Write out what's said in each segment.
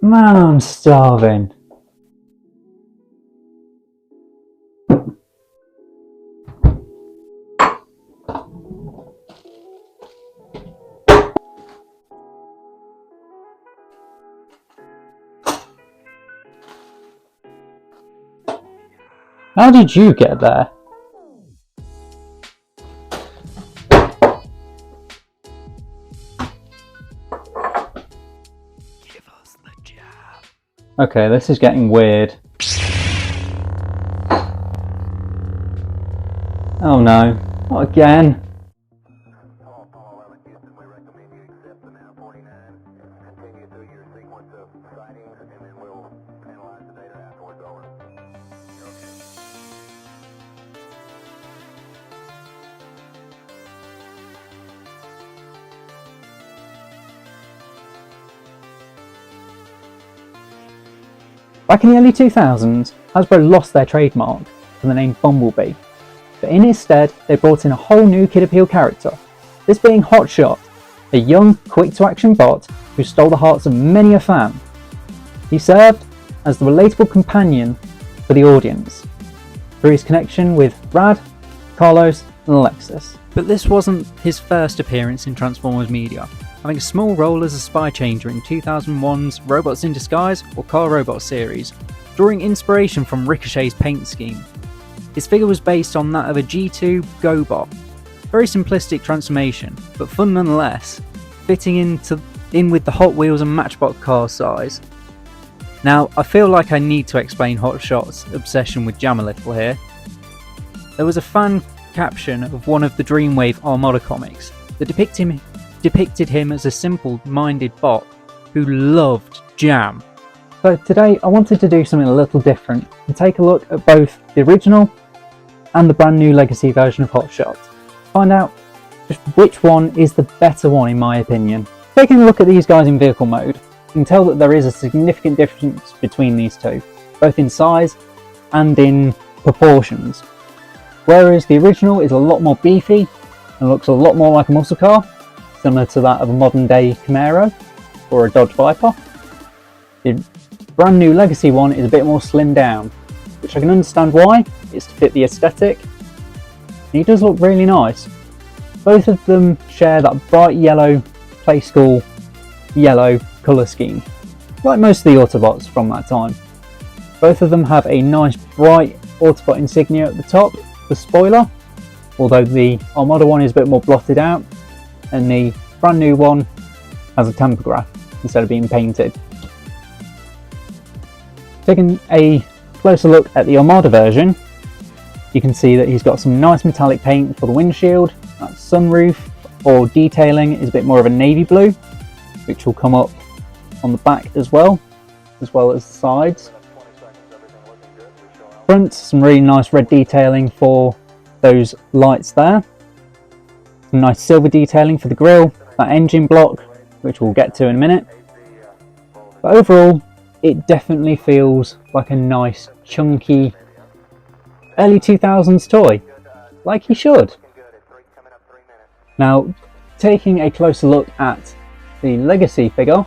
Man, I'm starving. How did you get there? Give us the jab. Okay, this is getting weird. Oh no, not again. Back in the early 2000s, Hasbro lost their trademark for the name Bumblebee, but in its stead they brought in a whole new kid appeal character, this being Hotshot, a young, quick-to-action bot who stole the hearts of many a fan. He served as the relatable companion for the audience, through his connection with Rad, Carlos and Alexis. But this wasn't his first appearance in Transformers media, having a small role as a spy changer in 2001's Robots in Disguise or Car Robot series, drawing inspiration from Ricochet's paint scheme. His figure was based on that of a G2 GoBot. Very simplistic transformation, but fun nonetheless, fitting in with the Hot Wheels and Matchbox car size. Now, I feel like I need to explain Hotshot's obsession with Jam a little here. There was a fan caption of one of the Dreamwave Armada comics that depicted him as a simple-minded bot who loved Jam. So today I wanted to do something a little different and take a look at both the original and the brand new legacy version of Hotshot. Find out just which one is the better one in my opinion. Taking a look at these guys in vehicle mode, you can tell that there is a significant difference between these two, both in size and in proportions. Whereas the original is a lot more beefy and looks a lot more like a muscle car, similar to that of a modern day Camaro or a Dodge Viper. The brand new legacy one is a bit more slimmed down, which I can understand why, it's to fit the aesthetic. And he does look really nice. Both of them share that bright yellow play school yellow colour scheme, like most of the Autobots from that time. Both of them have a nice bright Autobot insignia at the top, the spoiler, although the Armada one is a bit more blotted out, and the brand new one has a tampograph instead of being painted. Taking a closer look at the Armada version, you can see that he's got some nice metallic paint for the windshield. That sunroof or detailing is a bit more of a navy blue, which will come up on the back as well as the sides. Front, some really nice red detailing for those lights there. Some nice silver detailing for the grille, that engine block, which we'll get to in a minute. But overall, it definitely feels like a nice, chunky, early 2000s toy, like he should. Now, taking a closer look at the legacy figure,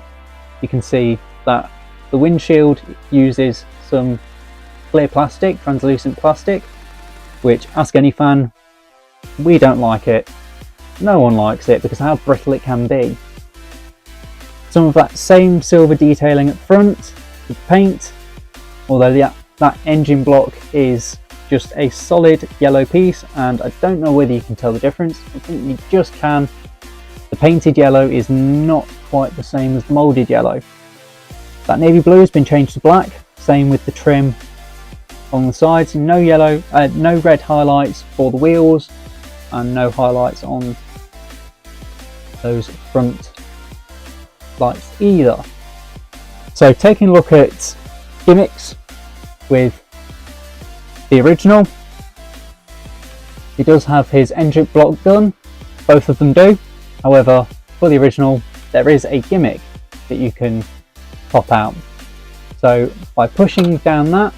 you can see that the windshield uses some clear plastic, translucent plastic, which, ask any fan, we don't like it. No one likes it because of how brittle it can be. Some of that same silver detailing at front with paint, although that engine block is just a solid yellow piece, and I don't know whether you can tell the difference. I think you just can. The painted yellow is not quite the same as the moulded yellow. That navy blue has been changed to black, same with the trim on the sides. No red highlights for the wheels, and no highlights on those front lights either. So taking a look at gimmicks with the original, he does have his engine block gun, both of them do. However, for the original there is a gimmick that you can pop out. So by pushing down that,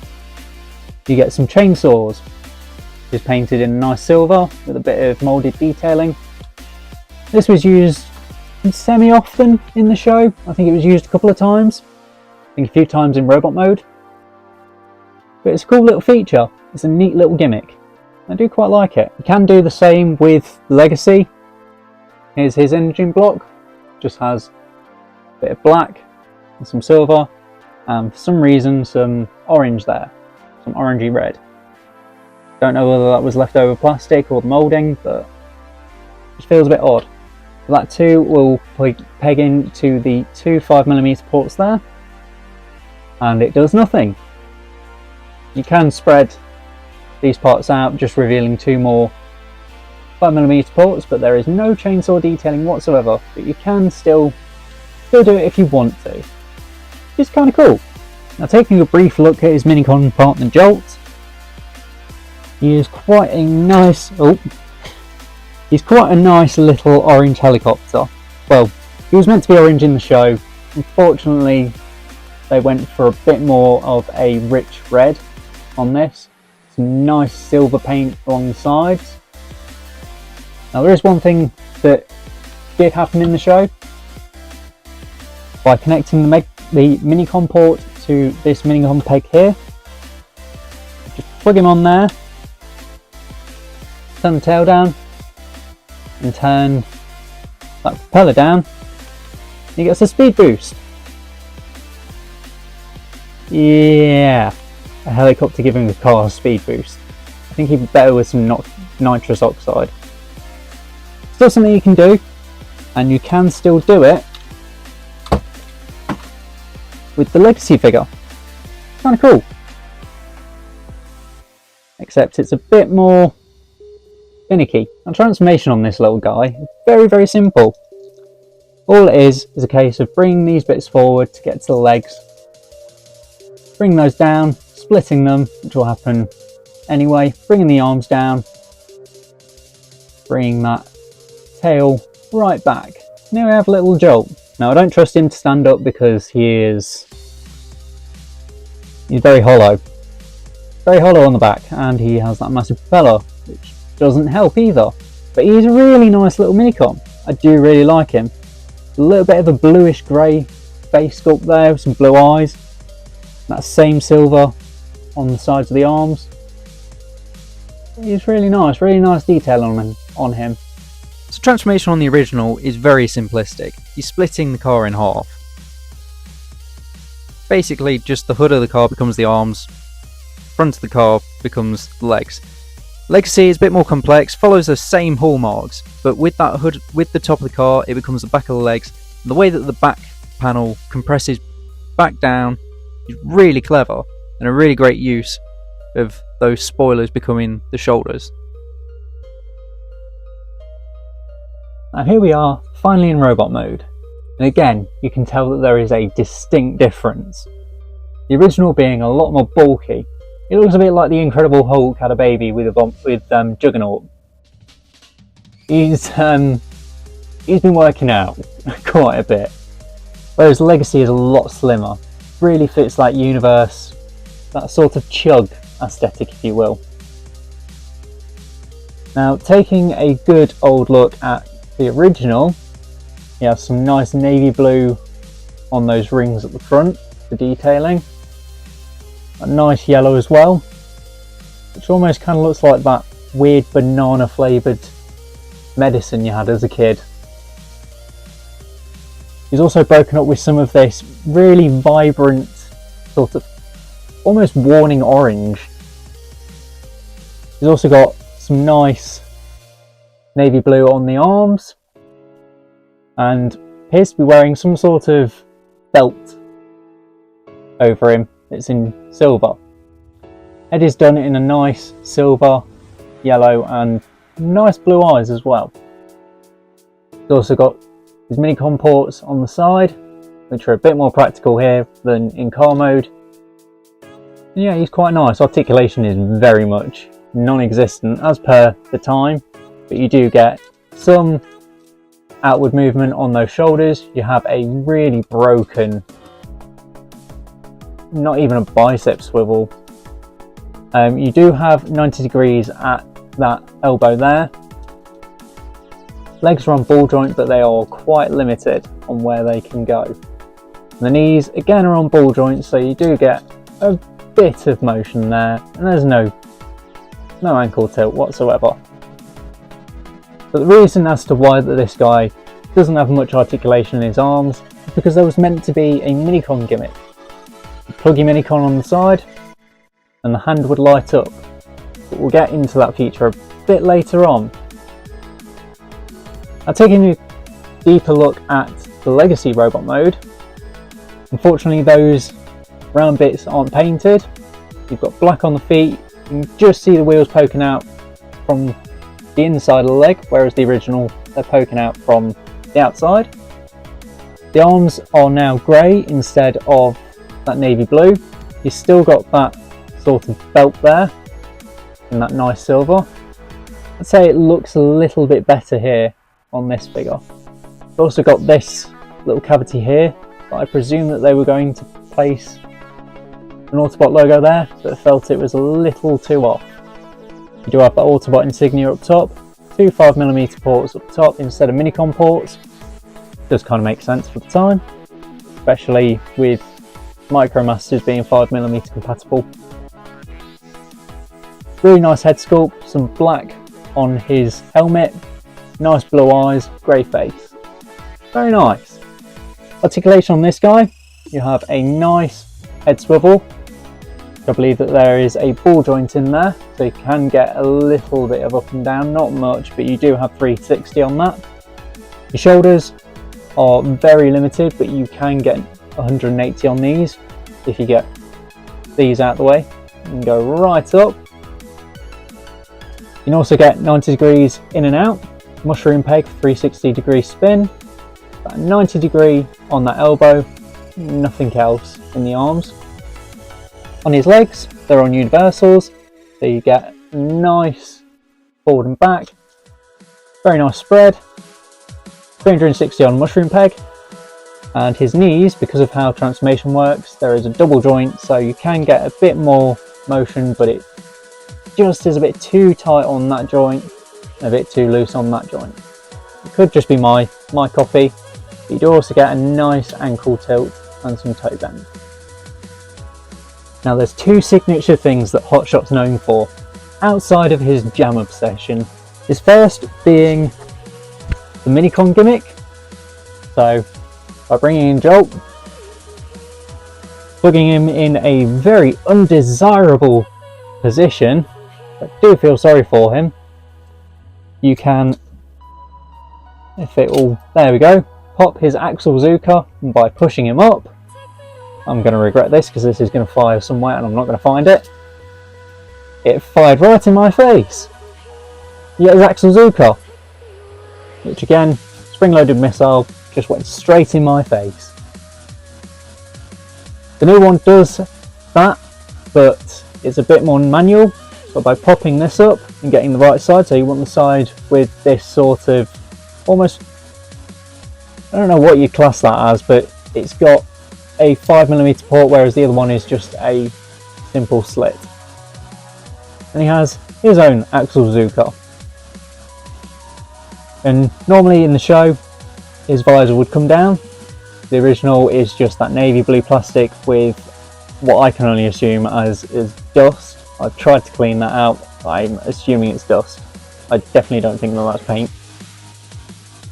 you get some chainsaws, which is painted in nice silver with a bit of moulded detailing. This was used semi-often in the show. I think it was used a couple of times. I think a few times in robot mode. But it's a cool little feature. It's a neat little gimmick. I do quite like it. You can do the same with Legacy. Here's his engine block. Just has a bit of black and some silver, and for some reason some orange there. Some orangey red. Don't know whether that was leftover plastic or the moulding, but it just feels a bit odd. That too will peg into the two 5mm ports there, and it does nothing. You can spread these parts out, just revealing two more 5mm ports, but there is no chainsaw detailing whatsoever. But you can still do it if you want to. It's kind of cool. Now, taking a brief look at his mini compartment jolt, he is quite a nice. He's quite a nice little orange helicopter. Well, he was meant to be orange in the show. Unfortunately, they went for a bit more of a rich red on this. Some nice silver paint along the sides. Now, there is one thing that did happen in the show. By connecting the Minicom port to this Minicom peg here, just plug him on there, turn the tail down, and turn that propeller down, he gets a speed boost. Yeah, a helicopter giving the car a speed boost. I think he'd be better with some nitrous oxide. Still something you can do, and you can still do it with the Legacy figure. Kind of cool. Except it's a bit more finicky. And transformation on this little guy is very, very simple. All it is a case of bringing these bits forward to get to the legs, bring those down, splitting them, which will happen anyway, bringing the arms down, bringing that tail right back. Now we have a little jolt. Now, I don't trust him to stand up because he's very hollow. Very hollow on the back, and he has that massive propeller, which doesn't help either. But he's a really nice little minicom. I do really like him. A little bit of a bluish grey face sculpt there with some blue eyes. That same silver on the sides of the arms. He's really nice detail on him. So transformation on the original is very simplistic. You're splitting the car in half. Basically, just the hood of the car becomes the arms, front of the car becomes the legs. Legacy is a bit more complex, follows the same hallmarks, but with that hood, with the top of the car, it becomes the back of the legs. And the way that the back panel compresses back down is really clever, and a really great use of those spoilers becoming the shoulders. Now here we are, finally in robot mode, and again you can tell that there is a distinct difference. The original being a lot more bulky. It looks a bit like the Incredible Hulk had a baby with Juggernaut. He's been working out quite a bit, whereas Legacy is a lot slimmer. Really fits that universe, that sort of chug aesthetic, if you will. Now, taking a good old look at the original, you have some nice navy blue on those rings at the front for detailing. A nice yellow as well, which almost kind of looks like that weird banana flavoured medicine you had as a kid. He's also broken up with some of this really vibrant, sort of almost warning orange. He's also got some nice navy blue on the arms, and appears to be wearing some sort of belt over him. It's in silver. Head is done in a nice silver, yellow, and nice blue eyes as well. He's also got his Minicom ports on the side, which are a bit more practical here than in car mode. And yeah, he's quite nice. Articulation is very much non-existent as per the time, but you do get some outward movement on those shoulders. You have a really broken, not even a bicep swivel. You do have 90 degrees at that elbow there. Legs are on ball joint, but they are quite limited on where they can go. The knees again are on ball joints, so you do get a bit of motion there, and there's no ankle tilt whatsoever. But the reason as to why this guy doesn't have much articulation in his arms is because there was meant to be a minicon gimmick. You plug your minicon on the side and the hand would light up, but we'll get into that feature a bit later on. Now, taking a deeper look at the Legacy robot mode, unfortunately those round bits aren't painted. You've got black on the feet, you can just see the wheels poking out from the inside of the leg, whereas the original they're poking out from the outside. The arms are now grey instead of that navy blue. You've still got that sort of belt there in that nice silver. I'd say it looks a little bit better here on this figure. You've also got this little cavity here, but I presume that they were going to place an Autobot logo there, but felt it was a little too off. You do have that Autobot Insignia up top, two 5mm ports up top instead of minicon ports. Does kind of make sense for the time, especially with Micromasters being 5mm compatible. Really nice head sculpt, some black on his helmet, nice blue eyes, grey face. Very nice. Articulation on this guy, you have a nice head swivel. I believe that there is a ball joint in there, so you can get a little bit of up and down, not much, but you do have 360 on that. Your shoulders are very limited, but you can get 180 on these if you get these out of the way. You can go right up. You can also get 90 degrees in and out, mushroom peg, 360 degree spin, about 90 degree on that elbow, nothing else in the arms. On his legs, they're on universals, so you get nice forward and back, very nice spread, 360 on mushroom peg. And his knees, because of how transformation works, there is a double joint, so you can get a bit more motion, but it just is a bit too tight on that joint and a bit too loose on that joint. It could just be my copy, but you do also get a nice ankle tilt and some toe bend. Now there's two signature things that Hotshot's known for outside of his jam obsession. His first being the minicon gimmick. So by bringing in Jolt, plugging him in a very undesirable position, I do feel sorry for him. You can, if it will, there we go, pop his Axle Zuka, and by pushing him up, I'm going to regret this because this is going to fire somewhere and I'm not going to find it. It fired right in my face. You get his Axle Zuka, which again, spring-loaded missile, just went straight in my face. The new one does that, but it's a bit more manual. So by popping this up and getting the right side, so you want the side with this sort of almost, I don't know what you class that as, but it's got a 5mm port, whereas the other one is just a simple slit. And he has his own Axle Zuka. And normally in the show, his visor would come down. The original is just that navy blue plastic with what I can only assume as is dust. I've tried to clean that out. I'm assuming it's dust. I definitely don't think that that's paint.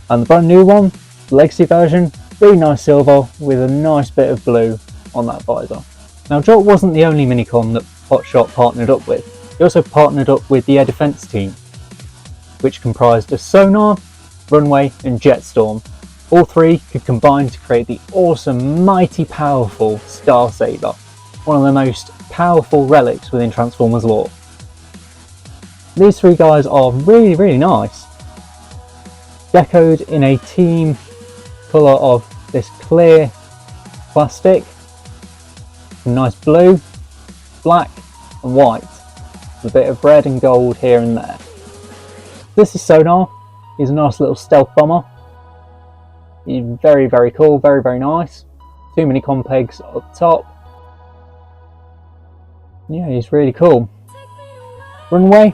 And the brand new one, the Legacy version, really nice silver with a nice bit of blue on that visor. Now Jolt wasn't the only minicon that Hotshot partnered up with. He also partnered up with the air defense team, which comprised of Sonar, Runway and Jetstorm. All three could combine to create the awesome, mighty powerful Starsaber, one of the most powerful relics within Transformers lore. These three guys are really, really nice. Decoed in a team colour of this clear plastic, some nice blue, black and white, with a bit of red and gold here and there. This is Sonar. He's a nice little stealth bomber. He's very, very cool, very, very nice. Two minicon pegs up top. Yeah, he's really cool. Runway,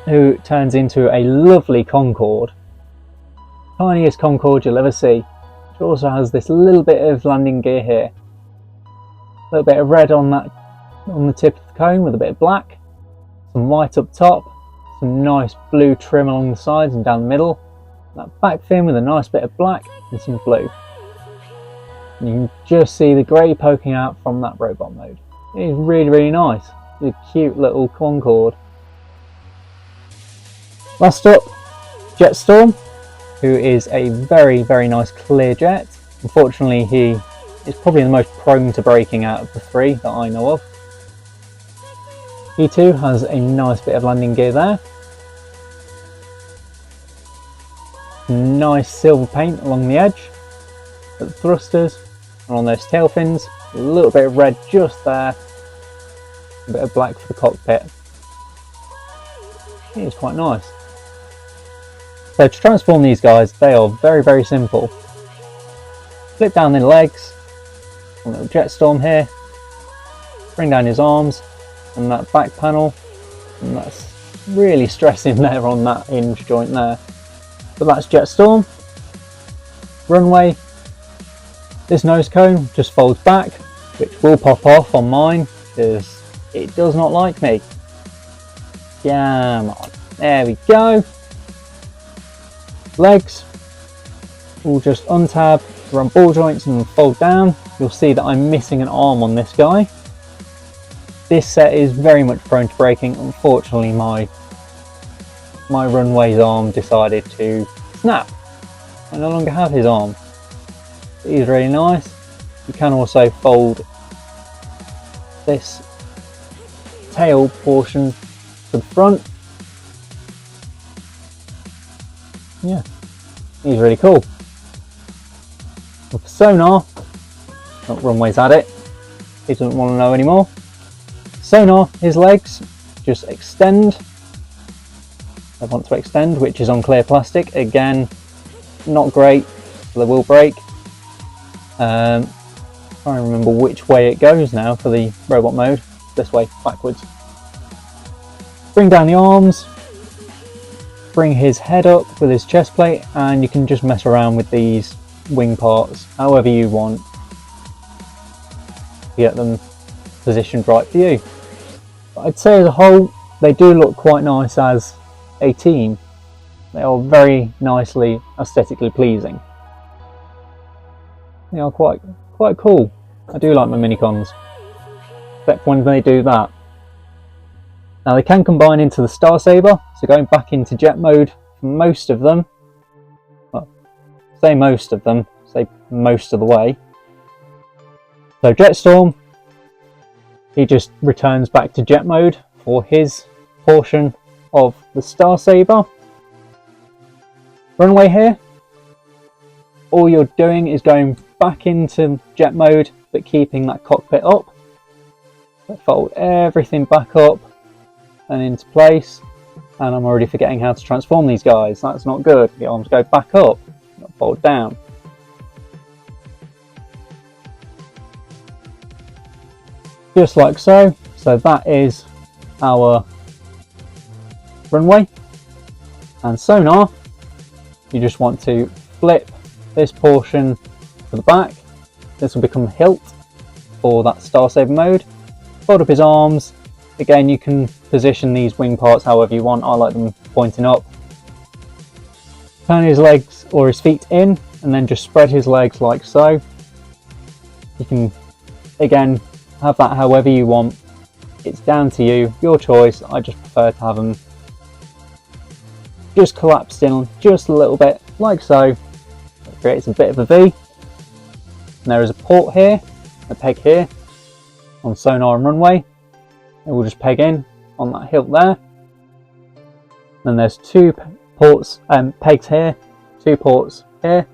who turns into a lovely Concorde. Tiniest Concorde you'll ever see. It also has this little bit of landing gear here. A little bit of red on the tip of the cone with a bit of black. Some white up top. Some nice blue trim along the sides and down the middle. That back fin with a nice bit of black and some blue. And you can just see the grey poking out from that robot mode. It is really, really nice. It's a cute little Concorde. Last up, Jetstorm, who is a very, very nice clear jet. Unfortunately, he is probably the most prone to breaking out of the three that I know of. He too has a nice bit of landing gear there. Nice silver paint along the edge at the thrusters and on those tail fins. A little bit of red just there. A bit of black for the cockpit. It is quite nice. So to transform these guys, they are very, very simple. Flip down the legs, a little Jetstorm here, bring down his arms and that back panel, and that's really stressing there on that hinge joint there. But that's Jetstorm. Runway, this nose cone just folds back, which will pop off on mine because it does not like me. Come on, there we go. Legs will just untab, run ball joints and fold down. You'll see that I'm missing an arm on this guy. This set is very much prone to breaking. Unfortunately, my runway's arm decided to snap. I no longer have his arm. He's really nice. You can also fold this tail portion to the front. Yeah, he's really cool. With sonar, runway's at it. He doesn't want to know anymore. Sonar, his legs just extend. I want to extend, which is on clear plastic. Again, not great. They will break. Trying to remember which way it goes now for the robot mode. This way, backwards. Bring down the arms. Bring his head up with his chest plate, and you can just mess around with these wing parts however you want to get them positioned right for you. But I'd say as a whole, they do look quite nice as a team. They are very nicely aesthetically pleasing. They are quite cool. I do like my minicons, except when they do that. Now they can combine into the Star Saber, so going back into jet mode for most of them, well, say most of them, say most of the way. So Jetstorm, he just returns back to jet mode for his portion of the Star Saber. Runway here, all you're doing is going back into jet mode but keeping that cockpit up. So fold everything back up and into place, and I'm already forgetting how to transform these guys. That's not good. The arms go back up, not fold down. Just like so. So that is our runway. And sonar, you just want to flip this portion to the back. This will become hilt for that Star Saber mode. Fold up his arms. Again, you can position these wing parts however you want. I like them pointing up. Turn his legs or his feet in and then just spread his legs like so. You can, again, have that however you want. It's down to you, your choice. I just prefer to have them just collapsed in just a little bit, like so. It creates a bit of a V. And there is a port here, a peg here, on sonar and runway. It will just peg in on that hilt there. Then there's two ports, pegs here, two ports here,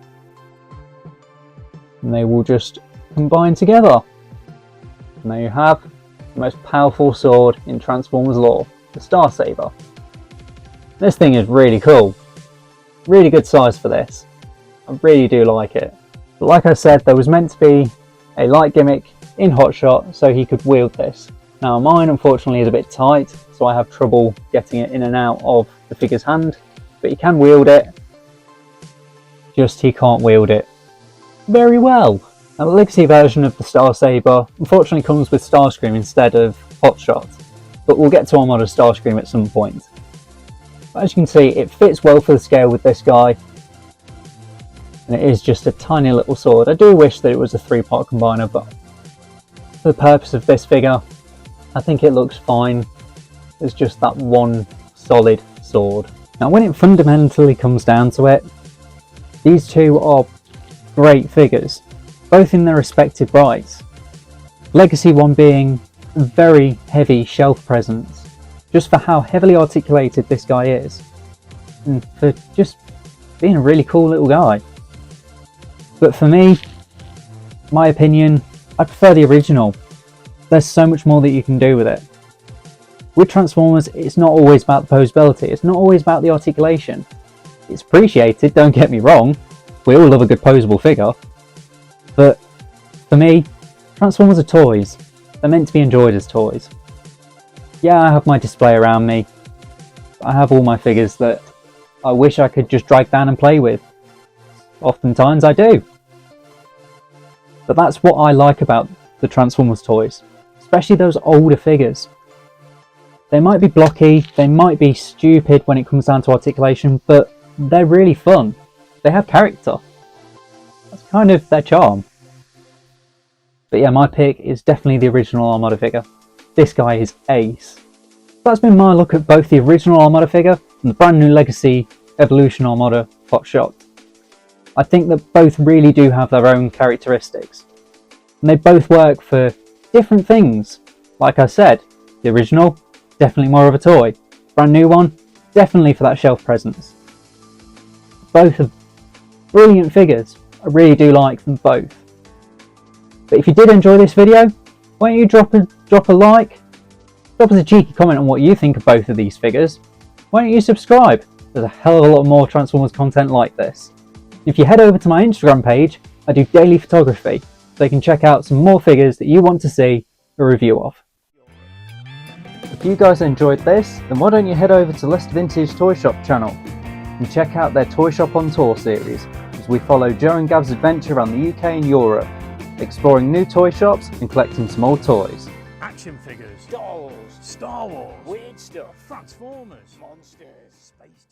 and they will just combine together. And there you have the most powerful sword in Transformers lore, the Star Saber. This thing is really cool. Really good size for this. I really do like it. But like I said, there was meant to be a light gimmick in Hotshot so he could wield this. Now mine unfortunately is a bit tight, so I have trouble getting it in and out of the figure's hand, but he can wield it, just he can't wield it very well. Now, the Legacy version of the Star Saber unfortunately comes with Starscream instead of Hotshot, but we'll get to Armada Starscream at some point. But as you can see, it fits well for the scale with this guy, and it is just a tiny little sword. I do wish that it was a 3-part combiner, but for the purpose of this figure, I think it looks fine. It's just that one solid sword. Now, when it fundamentally comes down to it, these two are great figures, both in their respective rights. Legacy one being a very heavy shelf presence, just for how heavily articulated this guy is, and for just being a really cool little guy. But for me, my opinion, I prefer the original. There's so much more that you can do with it. With Transformers, it's not always about the posability, it's not always about the articulation. It's appreciated, don't get me wrong, we all love a good posable figure, but for me, Transformers are toys. They're meant to be enjoyed as toys. Yeah, I have my display around me. I have all my figures that I wish I could just drag down and play with. Oftentimes I do. But that's what I like about the Transformers toys, especially those older figures. They might be blocky, they might be stupid when it comes down to articulation, but they're really fun. They have character. That's kind of their charm. But yeah, my pick is definitely the original Armada figure. This guy is ace. That's been my look at both the original Armada figure and the brand new Legacy Evolution Armada Hotshot. I think that both really do have their own characteristics. And they both work for different things. Like I said, the original, definitely more of a toy. Brand new one, definitely for that shelf presence. Both are brilliant figures. I really do like them both. But if you did enjoy this video, why don't you drop a like, drop us a cheeky comment on what you think of both of these figures. Why don't you subscribe? There's a hell of a lot more Transformers content like this. If you head over to my Instagram page, I do daily photography, so you can check out some more figures that you want to see a review of. If you guys enjoyed this, then why don't you head over to Leicester Vintage Toy Shop channel and check out their Toy Shop on Tour series, as we follow Joe and Gav's adventure around the UK and Europe, exploring new toy shops and collecting some old toys. Action figures, dolls, Star Wars, weird stuff, Transformers, monsters, space.